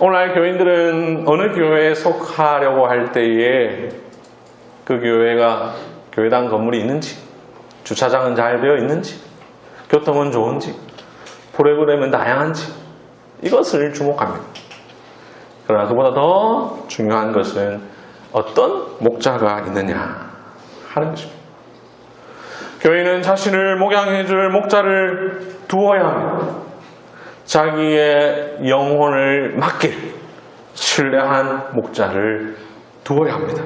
오늘날 교인들은 어느 교회에 속하려고 할 때에 그 교회가 교회당 건물이 있는지, 주차장은 잘 되어 있는지, 교통은 좋은지, 프로그램은 다양한지 이것을 주목합니다. 그러나 그보다 더 중요한 것은 어떤 목자가 있느냐 하는 것입니다. 교인은 자신을 목양해 줄 목자를 두어야 합니다. 자기의 영혼을 맡길 신뢰한 목자를 두어야 합니다.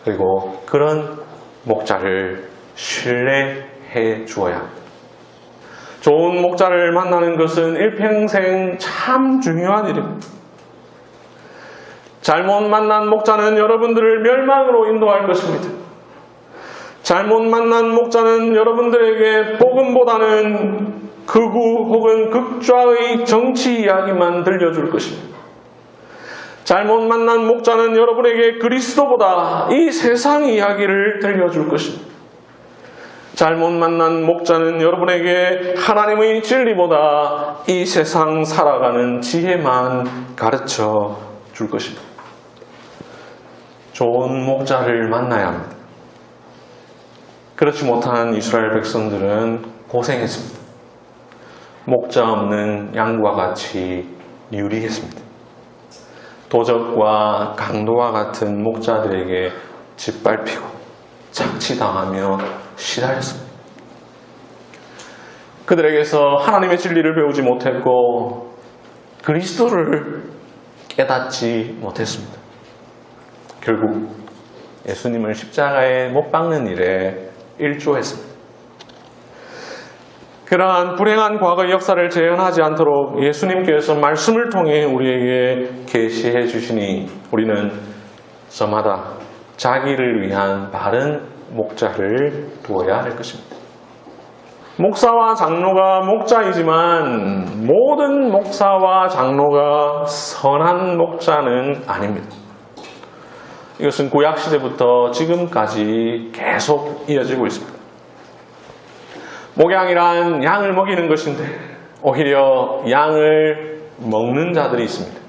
그리고 그런 목자를 신뢰해 주어야 합니다. 좋은 목자를 만나는 것은 일평생 참 중요한 일입니다. 잘못 만난 목자는 여러분들을 멸망으로 인도할 것입니다. 잘못 만난 목자는 여러분들에게 복음보다는 극우 혹은 극좌의 정치 이야기만 들려줄 것입니다. 잘못 만난 목자는 여러분에게 그리스도보다 이 세상 이야기를 들려줄 것입니다. 잘못 만난 목자는 여러분에게 하나님의 진리보다 이 세상 살아가는 지혜만 가르쳐 줄 것입니다. 좋은 목자를 만나야 합니다. 그렇지 못한 이스라엘 백성들은 고생했습니다. 목자 없는 양과 같이 유리했습니다. 도적과 강도와 같은 목자들에게 짓밟히고 착취당하며 시달렸습니다. 그들에게서 하나님의 진리를 배우지 못했고 그리스도를 깨닫지 못했습니다. 결국 예수님을 십자가에 못 박는 일에 일조했습니다. 그러한 불행한 과거의 역사를 재현하지 않도록 예수님께서 말씀을 통해 우리에게 계시해 주시니 우리는 저마다 자기를 위한 바른 목자를 두어야 할 것입니다. 목사와 장로가 목자이지만 모든 목사와 장로가 선한 목자는 아닙니다. 이것은 구약시대부터 지금까지 계속 이어지고 있습니다. 목양이란 양을 먹이는 것인데 오히려 양을 먹는 자들이 있습니다.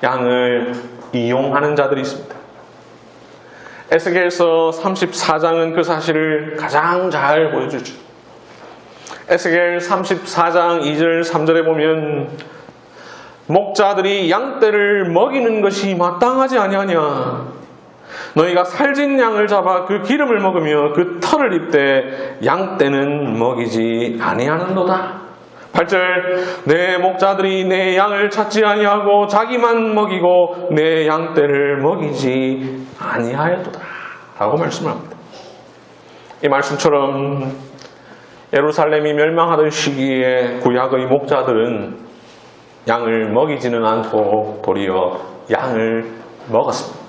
양을 이용하는 자들이 있습니다. 에스겔서 34장은 그 사실을 가장 잘 보여주죠. 에스겔 34장 2절 3절에 보면 목자들이 양떼를 먹이는 것이 마땅하지 아니하냐. 너희가 살진 양을 잡아 그 기름을 먹으며 그 털을 입되 양떼는 먹이지 아니하는도다. 8절 내 목자들이 내 양을 찾지 아니하고 자기만 먹이고 내 양떼를 먹이지 아니하였도다 라고 말씀을 합니다. 이 말씀처럼 예루살렘이 멸망하던 시기에 구약의 목자들은 양을 먹이지는 않고 도리어 양을 먹었습니다.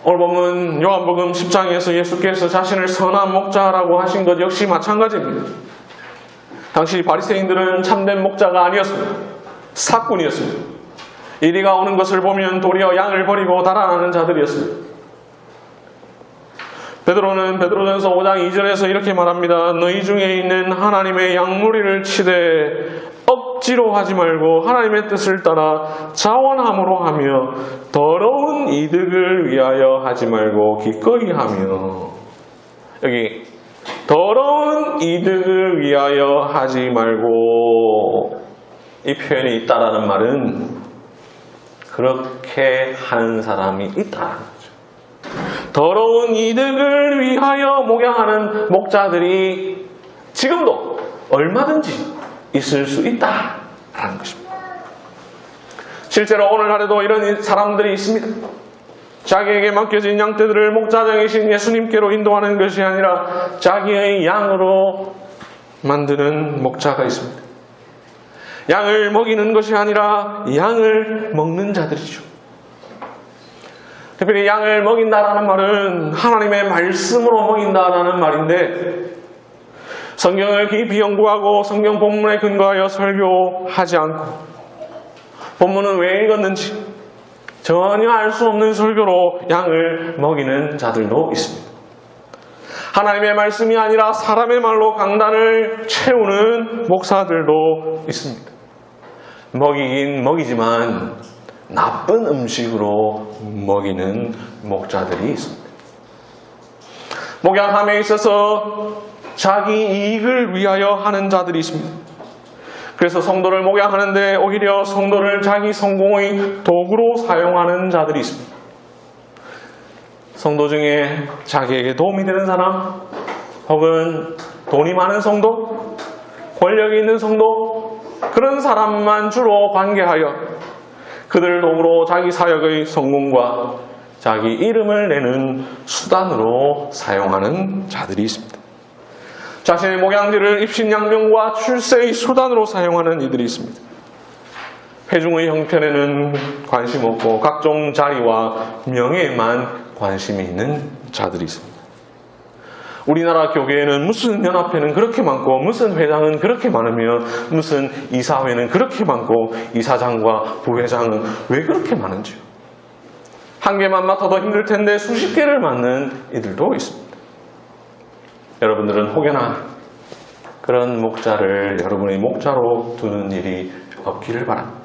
오늘 보면 요한복음 10장에서 예수께서 자신을 선한 목자라고 하신 것 역시 마찬가지입니다. 당시 바리새인들은 참된 목자가 아니었습니다. 사꾼이었습니다. 이리가 오는 것을 보면 도리어 양을 버리고 달아나는 자들이었습니다. 베드로는 베드로전서 5장 2절에서 이렇게 말합니다. 너희 중에 있는 하나님의 양무리를 치되 억지로 하지 말고 하나님의 뜻을 따라 자원함으로 하며 더러운 이득을 위하여 하지 말고 기꺼이 하며. 여기 더러운 이득을 위하여 하지 말고 이 표현이 있다라는 말은 그렇게 하는 사람이 있다라는 거죠. 더러운 이득을 위하여 목양하는 목자들이 지금도 얼마든지 있을 수 있다라는 것입니다. 실제로 오늘날에도 이런 사람들이 있습니다. 자기에게 맡겨진 양떼들을 목자장이신 예수님께로 인도하는 것이 아니라 자기의 양으로 만드는 목자가 있습니다. 양을 먹이는 것이 아니라 양을 먹는 자들이죠. 특별히 양을 먹인다라는 말은 하나님의 말씀으로 먹인다라는 말인데 성경을 깊이 연구하고 성경 본문에 근거하여 설교하지 않고 본문은 왜 읽었는지 전혀 알 수 없는 설교로 양을 먹이는 자들도 있습니다. 하나님의 말씀이 아니라 사람의 말로 강단을 채우는 목사들도 있습니다. 먹이긴 먹이지만 나쁜 음식으로 먹이는 목자들이 있습니다. 목양함에 있어서 자기 이익을 위하여 하는 자들이 있습니다. 그래서 성도를 목양하는데 오히려 성도를 자기 성공의 도구로 사용하는 자들이 있습니다. 성도 중에 자기에게 도움이 되는 사람, 혹은 돈이 많은 성도, 권력이 있는 성도, 그런 사람만 주로 관계하여 그들 도구로 자기 사역의 성공과 자기 이름을 내는 수단으로 사용하는 자들이 있습니다. 자신의 목양지를 입신양명과 출세의 수단으로 사용하는 이들이 있습니다. 회중의 형편에는 관심 없고 각종 자리와 명예에만 관심이 있는 자들이 있습니다. 우리나라 교계에는 무슨 연합회는 그렇게 많고 무슨 회장은 그렇게 많으며 무슨 이사회는 그렇게 많고 이사장과 부회장은 왜 그렇게 많은지요? 한 개만 맡아도 힘들 텐데 수십 개를 맡는 이들도 있습니다. 여러분들은 혹여나 그런 목자를 여러분의 목자로 두는 일이 없기를 바랍니다.